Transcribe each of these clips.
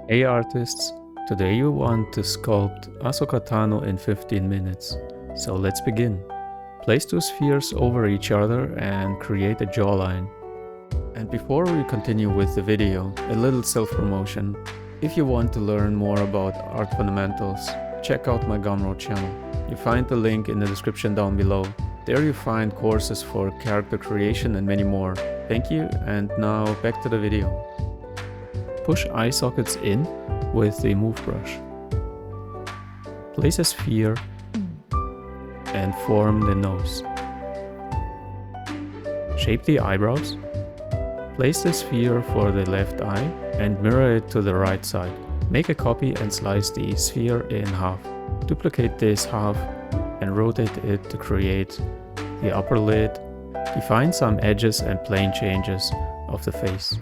Hey artists, today you want to sculpt Ahsoka in 15 minutes. So let's begin. Place two spheres over each other and create a jawline. And before we continue with the video, a little self-promotion. If you want to learn more about art fundamentals, check out my Gumroad channel. You find the link in the description down below. There you find courses for character creation and many more. Thank you, and now back to the video. Push eye sockets in with the move brush. Place a sphere and form the nose. Shape the eyebrows. Place the sphere for the left eye and mirror it to the right side. Make a copy and slice the sphere in half. Duplicate this half and rotate it to create the upper lid. Define some edges and plane changes of the face.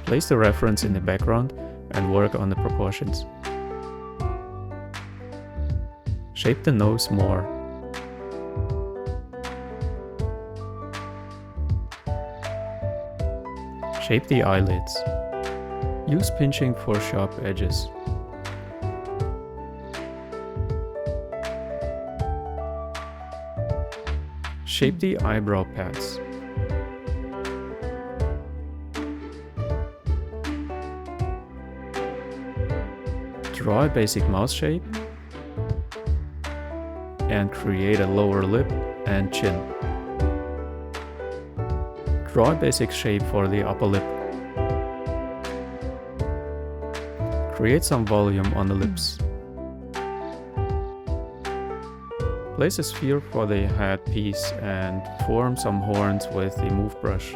Place the reference in the background and work on the proportions. Shape the nose more. Shape the eyelids. Use pinching for sharp edges. Shape the eyebrow pads. Draw a basic mouth shape and create a lower lip and chin. Draw a basic shape for the upper lip. Create some volume on the lips. Place a sphere for the head piece and form some horns with the move brush.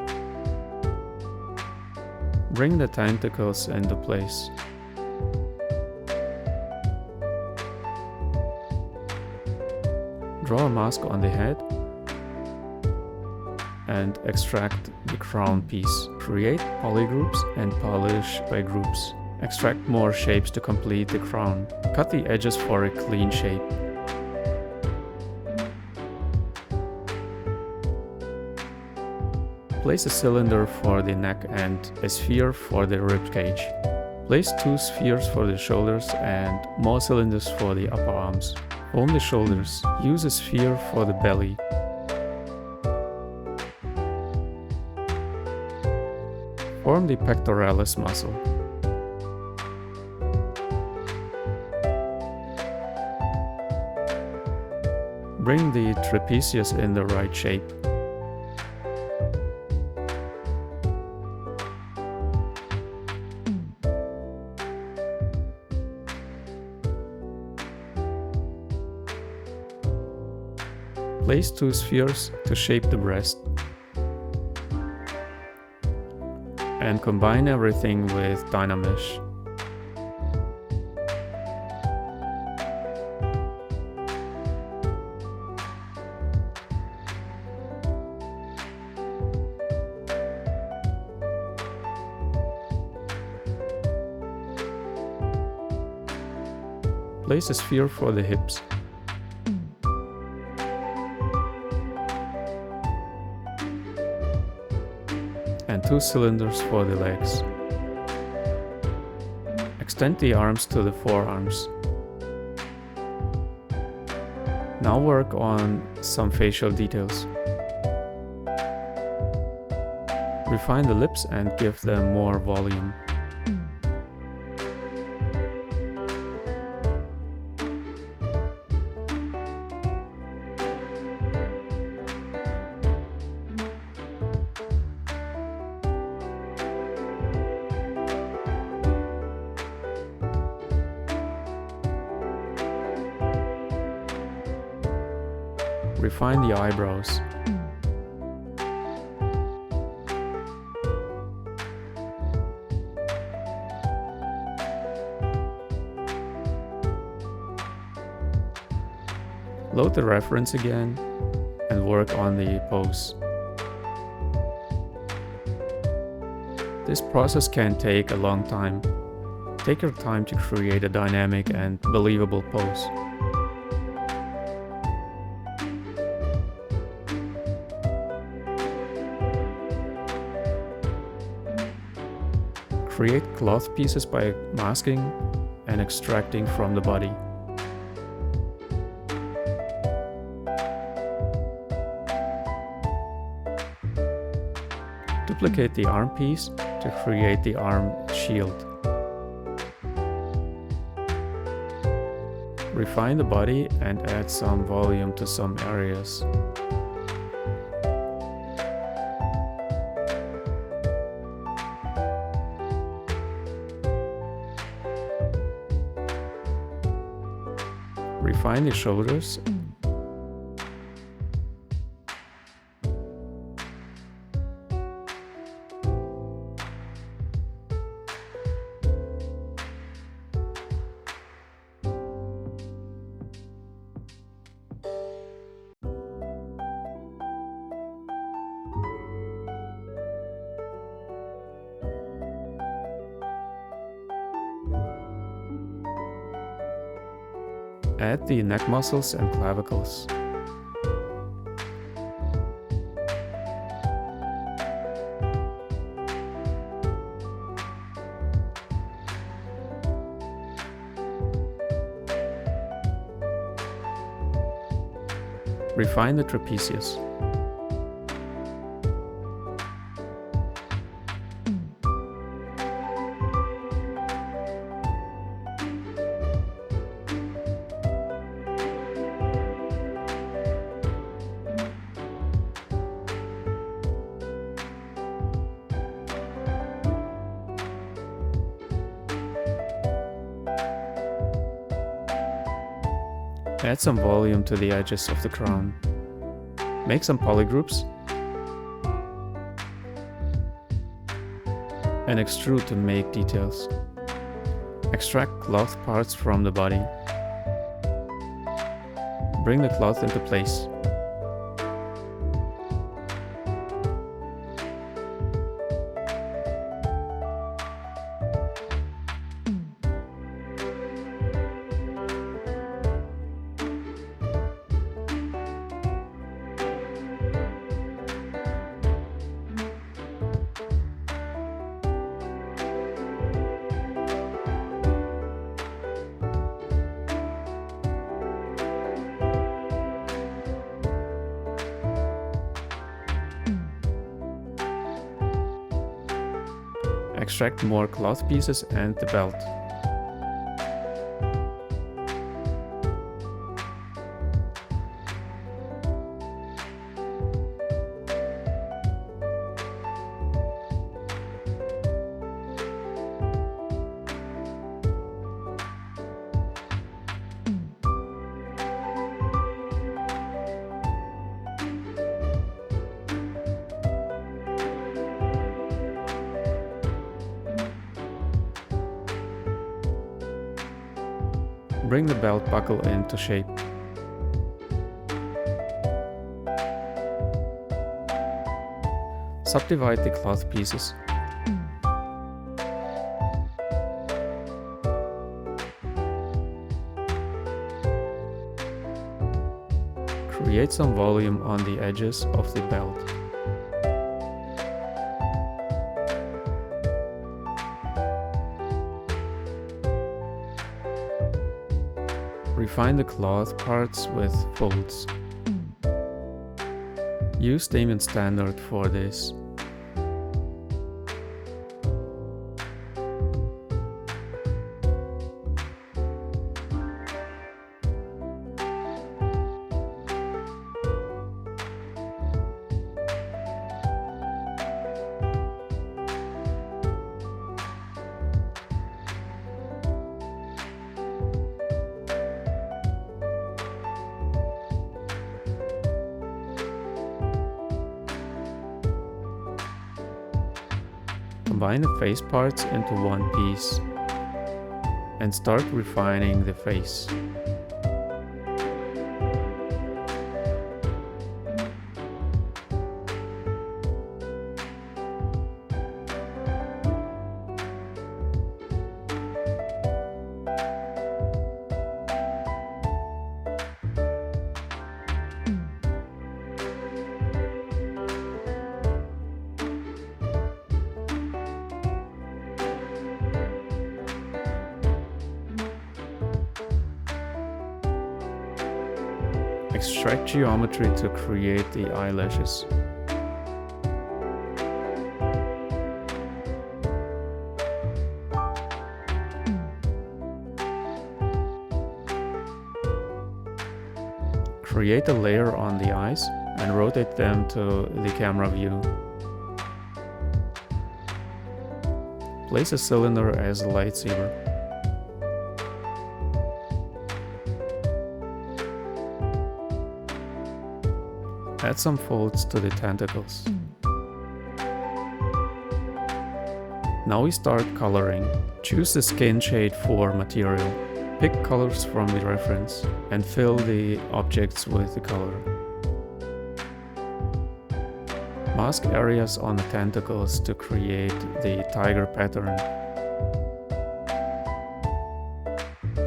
Bring the tentacles into place. Draw a mask on the head and extract the crown piece. Create polygroups and polish by groups. Extract more shapes to complete the crown. Cut the edges for a clean shape. Place a cylinder for the neck and a sphere for the rib cage. Place two spheres for the shoulders and more cylinders for the upper arms. Form the shoulders. Use a sphere for the belly. Form the pectoralis muscle. Bring the trapezius in the right shape. Place two spheres to shape the breast. And combine everything with Dynamesh. Place a sphere for the hips. And two cylinders for the legs. Extend the arms to the forearms. Now work on some facial details. Refine the lips and give them more volume. Refine the eyebrows. Load the reference again and work on the pose. This process can take a long time. Take your time to create a dynamic and believable pose. Create cloth pieces by masking and extracting from the body. Duplicate the arm piece to create the arm shield. Refine the body and add some volume to some areas. Refine the shoulders. Add the neck muscles and clavicles. Refine the trapezius. Add some volume to the edges of the crown. Make some polygroups and extrude to make details. Extract cloth parts from the body. Bring the cloth into place. Extract more cloth pieces and the belt. Bring the belt buckle into shape. Subdivide the cloth pieces. Create some volume on the edges of the belt. Refine the cloth parts with folds. Use Damien Standard for this. Combine the face parts into one piece and start refining the face. Extract geometry to create the eyelashes. Create a layer on the eyes and rotate them to the camera view. Place a cylinder as a lightsaber. Add some folds to the tentacles. Now we start coloring. Choose the skin shade for material. Pick colors from the reference and fill the objects with the color. Mask areas on the tentacles to create the tiger pattern.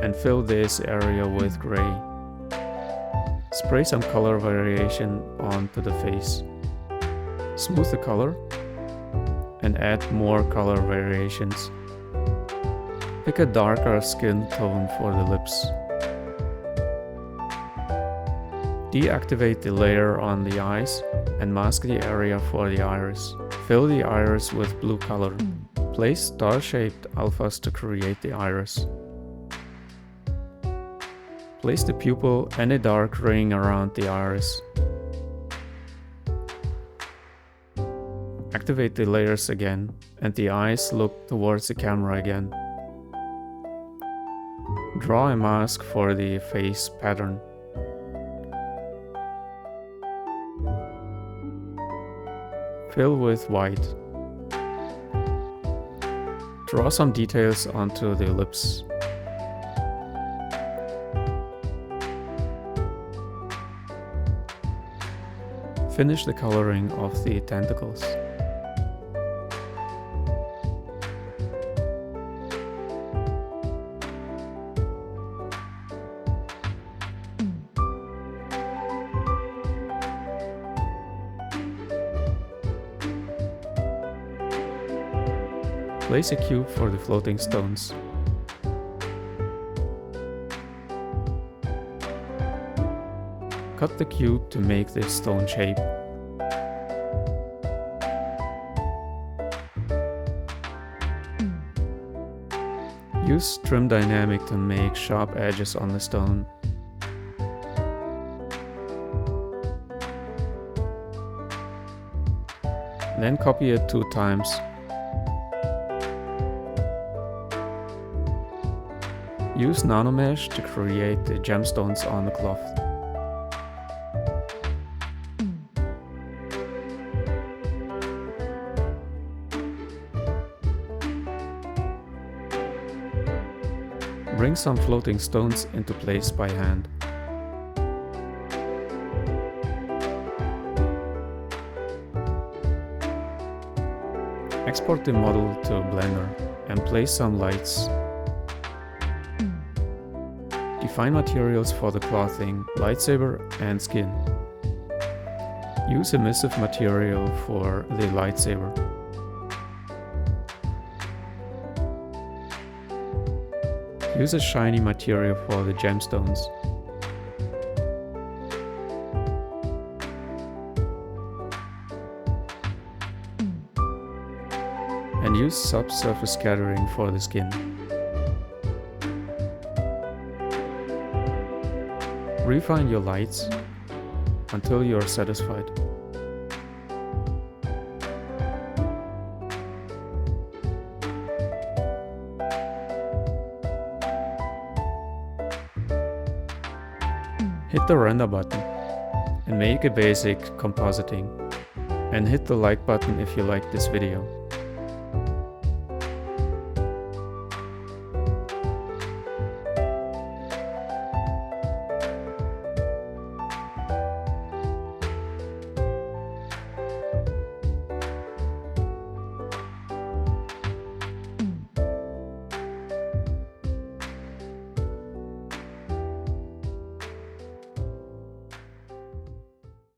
And fill this area with gray. Spray some color variation onto the face. Smooth the color and add more color variations. Pick a darker skin tone for the lips. Deactivate the layer on the eyes and mask the area for the iris. Fill the iris with blue color. Place star-shaped alphas to create the iris. Place the pupil and a dark ring around the iris. Activate the layers again, and the eyes look towards the camera again. Draw a mask for the face pattern. Fill with white. Draw some details onto the lips. Finish the coloring of the tentacles. Place a cube for the floating stones. Cut the cube to make the stone shape. Use trim dynamic to make sharp edges on the stone. Then copy it 2 times. Use nanomesh to create the gemstones on the cloth. Bring some floating stones into place by hand. Export the model to Blender and place some lights. Define materials for the clothing, lightsaber and skin. Use emissive material for the lightsaber. Use a shiny material for the gemstones. And use subsurface scattering for the skin. Refine your lights until you are satisfied. Hit the render button and make a basic compositing. And hit the like button if you liked this video.